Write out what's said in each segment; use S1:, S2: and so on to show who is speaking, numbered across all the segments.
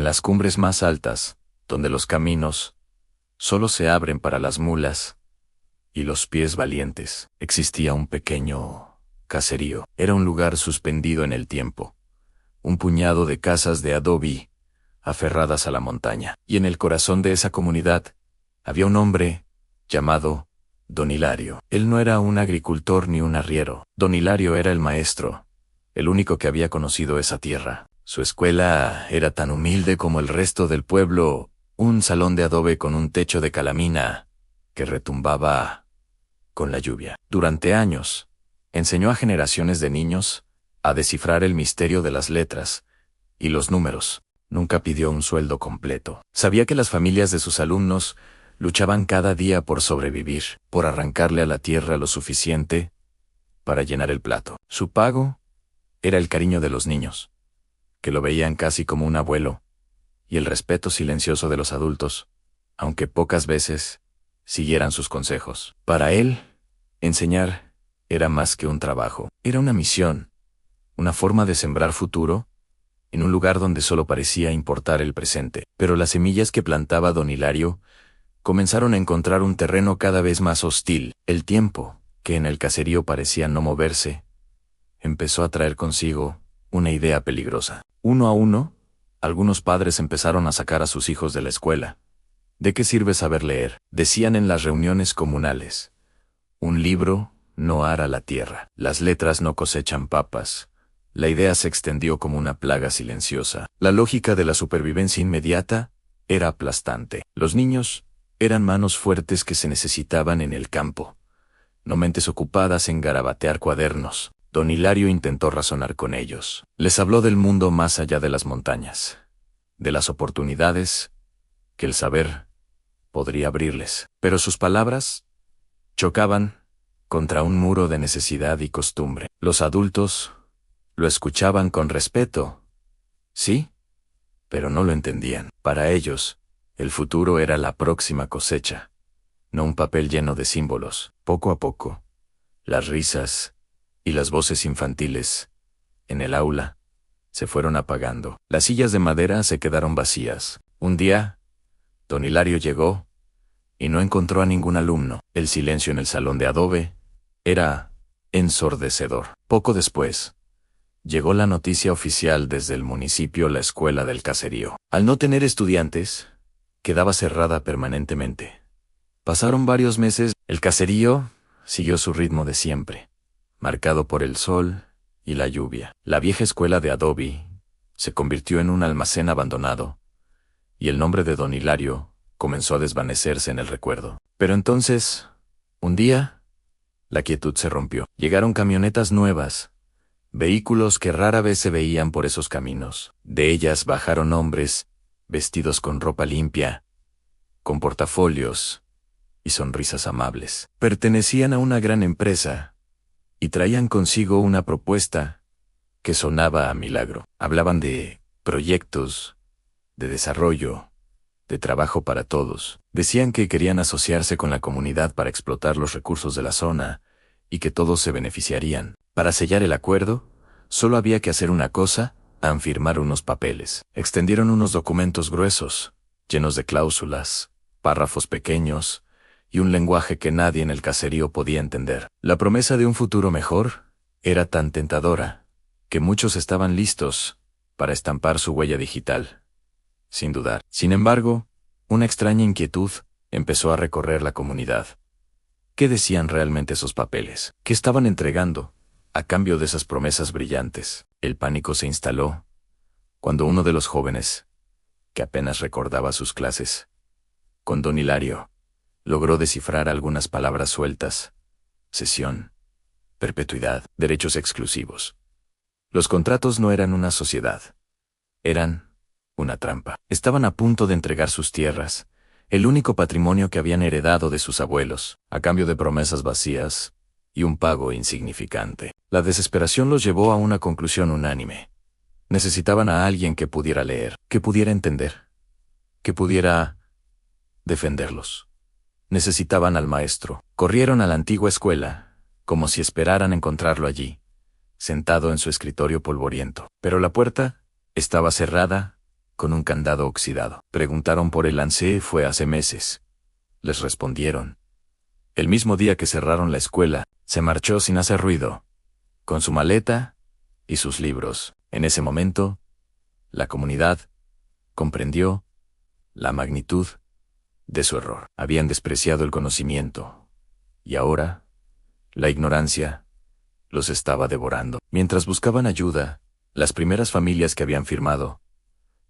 S1: En las cumbres más altas, donde los caminos solo se abren para las mulas y los pies valientes, existía un pequeño caserío. Era un lugar suspendido en el tiempo, un puñado de casas de adobe aferradas a la montaña. Y en el corazón de esa comunidad había un hombre llamado Don Hilario. Él no era un agricultor ni un arriero. Don Hilario era el maestro, el único que había conocido esa tierra. Su escuela era tan humilde como el resto del pueblo, un salón de adobe con un techo de calamina que retumbaba con la lluvia. Durante años, enseñó a generaciones de niños a descifrar el misterio de las letras y los números. Nunca pidió un sueldo completo. Sabía que las familias de sus alumnos luchaban cada día por sobrevivir, por arrancarle a la tierra lo suficiente para llenar el plato. Su pago era el cariño de los niños, que lo veían casi como un abuelo, y el respeto silencioso de los adultos, aunque pocas veces siguieran sus consejos. Para él, enseñar era más que un trabajo, era una misión, una forma de sembrar futuro en un lugar donde solo parecía importar el presente. Pero las semillas que plantaba Don Hilario comenzaron a encontrar un terreno cada vez más hostil. El tiempo, que en el caserío parecía no moverse, empezó a traer consigo una idea peligrosa. Uno a uno, algunos padres empezaron a sacar a sus hijos de la escuela. ¿De qué sirve saber leer?, decían en las reuniones comunales. Un libro no ara la tierra. Las letras no cosechan papas. La idea se extendió como una plaga silenciosa. La lógica de la supervivencia inmediata era aplastante. Los niños eran manos fuertes que se necesitaban en el campo, no mentes ocupadas en garabatear cuadernos. Don Hilario intentó razonar con ellos. Les habló del mundo más allá de las montañas, de las oportunidades que el saber podría abrirles. Pero sus palabras chocaban contra un muro de necesidad y costumbre. Los adultos lo escuchaban con respeto, sí, pero no lo entendían. Para ellos, el futuro era la próxima cosecha, no un papel lleno de símbolos. Poco a poco, las risas y las voces infantiles en el aula se fueron apagando. Las sillas de madera se quedaron vacías. Un día, Don Hilario llegó y no encontró a ningún alumno. El silencio en el salón de adobe era ensordecedor. Poco después, llegó la noticia oficial desde el municipio: la escuela del caserío, al no tener estudiantes, quedaba cerrada permanentemente. Pasaron varios meses. El caserío siguió su ritmo de siempre, marcado por el sol y la lluvia. La vieja escuela de adobe se convirtió en un almacén abandonado, y el nombre de Don Hilario comenzó a desvanecerse en el recuerdo. Pero entonces, un día, la quietud se rompió. Llegaron camionetas nuevas, vehículos que rara vez se veían por esos caminos. De ellas bajaron hombres, vestidos con ropa limpia, con portafolios y sonrisas amables. Pertenecían a una gran empresa y traían consigo una propuesta que sonaba a milagro. Hablaban de proyectos, de desarrollo, de trabajo para todos. Decían que querían asociarse con la comunidad para explotar los recursos de la zona y que todos se beneficiarían. Para sellar el acuerdo, solo había que hacer una cosa: firmar unos papeles. Extendieron unos documentos gruesos, llenos de cláusulas, párrafos pequeños y un lenguaje que nadie en el caserío podía entender. La promesa de un futuro mejor era tan tentadora que muchos estaban listos para estampar su huella digital, sin dudar. Sin embargo, una extraña inquietud empezó a recorrer la comunidad. ¿Qué decían realmente esos papeles? ¿Qué estaban entregando a cambio de esas promesas brillantes? El pánico se instaló cuando uno de los jóvenes, que apenas recordaba sus clases con Don Hilario, logró descifrar algunas palabras sueltas: cesión, perpetuidad, derechos exclusivos. Los contratos no eran una sociedad, eran una trampa. Estaban a punto de entregar sus tierras, el único patrimonio que habían heredado de sus abuelos, a cambio de promesas vacías y un pago insignificante. La desesperación los llevó a una conclusión unánime. Necesitaban a alguien que pudiera leer, que pudiera entender, que pudiera defenderlos. Necesitaban al maestro. Corrieron a la antigua escuela, como si esperaran encontrarlo allí, sentado en su escritorio polvoriento. Pero la puerta estaba cerrada con un candado oxidado. Preguntaron por el lance, fue hace meses. Les respondieron. El mismo día que cerraron la escuela, se marchó sin hacer ruido, con su maleta y sus libros. En ese momento, la comunidad comprendió la magnitud de su error. Habían despreciado el conocimiento, y ahora, la ignorancia los estaba devorando. Mientras buscaban ayuda, las primeras familias que habían firmado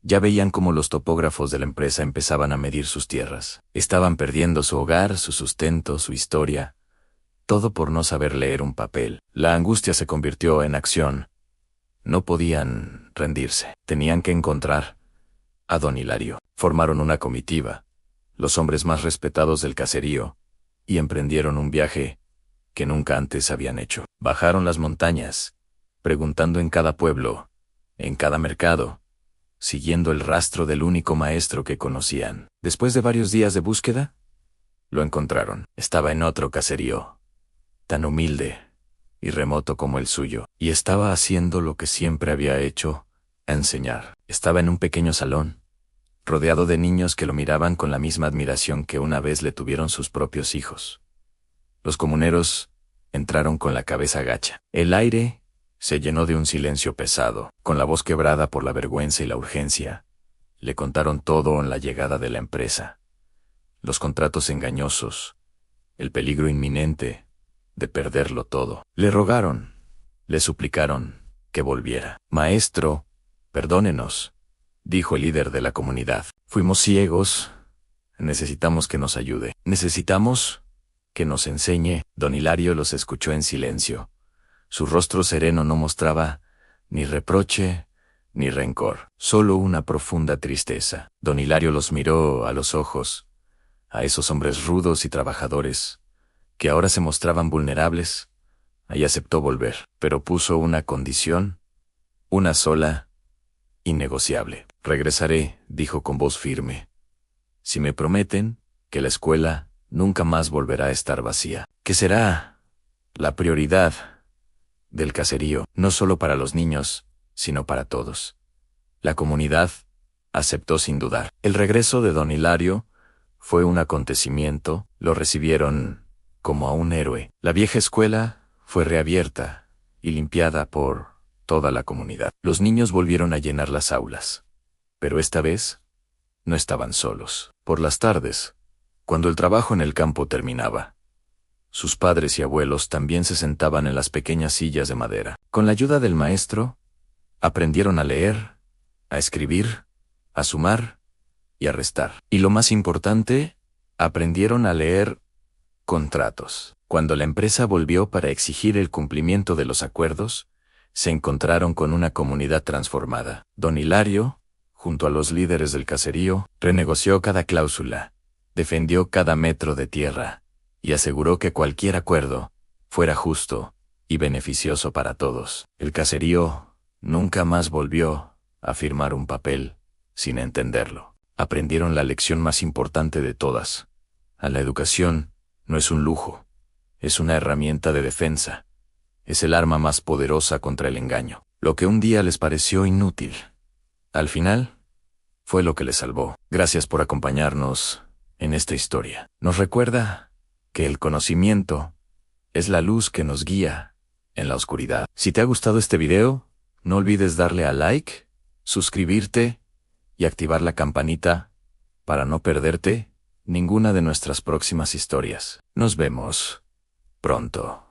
S1: ya veían cómo los topógrafos de la empresa empezaban a medir sus tierras. Estaban perdiendo su hogar, su sustento, su historia, todo por no saber leer un papel. La angustia se convirtió en acción. No podían rendirse. Tenían que encontrar a don Hilario. Formaron una comitiva, los hombres más respetados del caserío, y emprendieron un viaje que nunca antes habían hecho. Bajaron las montañas, preguntando en cada pueblo, en cada mercado, siguiendo el rastro del único maestro que conocían. Después de varios días de búsqueda, lo encontraron. Estaba en otro caserío, tan humilde y remoto como el suyo, y estaba haciendo lo que siempre había hecho, enseñar. Estaba en un pequeño salón, rodeado de niños que lo miraban con la misma admiración que una vez le tuvieron sus propios hijos. Los comuneros entraron con la cabeza gacha. El aire se llenó de un silencio pesado. Con la voz quebrada por la vergüenza y la urgencia, le contaron todo en la llegada de la empresa. Los contratos engañosos, el peligro inminente de perderlo todo. Le rogaron, le suplicaron que volviera. Maestro, perdónenos, dijo el líder de la comunidad. Fuimos ciegos. Necesitamos que nos ayude. Necesitamos que nos enseñe. Don Hilario los escuchó en silencio. Su rostro sereno no mostraba ni reproche ni rencor, solo una profunda tristeza. Don Hilario los miró a los ojos, a esos hombres rudos y trabajadores, que ahora se mostraban vulnerables, y aceptó volver, pero puso una condición, una sola, innegociable. Regresaré, dijo con voz firme, si me prometen que la escuela nunca más volverá a estar vacía, que será la prioridad del caserío, no solo para los niños, sino para todos. La comunidad aceptó sin dudar. El regreso de don Hilario fue un acontecimiento, lo recibieron como a un héroe. La vieja escuela fue reabierta y limpiada por toda la comunidad. Los niños volvieron a llenar las aulas, pero esta vez no estaban solos. Por las tardes, cuando el trabajo en el campo terminaba, sus padres y abuelos también se sentaban en las pequeñas sillas de madera. Con la ayuda del maestro, aprendieron a leer, a escribir, a sumar y a restar. Y lo más importante, aprendieron a leer contratos. Cuando la empresa volvió para exigir el cumplimiento de los acuerdos, se encontraron con una comunidad transformada. Don Hilario, junto a los líderes del caserío, renegoció cada cláusula, defendió cada metro de tierra, y aseguró que cualquier acuerdo fuera justo y beneficioso para todos. El caserío nunca más volvió a firmar un papel sin entenderlo. Aprendieron la lección más importante de todas. La educación no es un lujo, es una herramienta de defensa. Es el arma más poderosa contra el engaño. Lo que un día les pareció inútil, al final, fue lo que les salvó. Gracias por acompañarnos en esta historia. Nos recuerda que el conocimiento es la luz que nos guía en la oscuridad. Si te ha gustado este video, no olvides darle a like, suscribirte y activar la campanita para no perderte ninguna de nuestras próximas historias. Nos vemos pronto.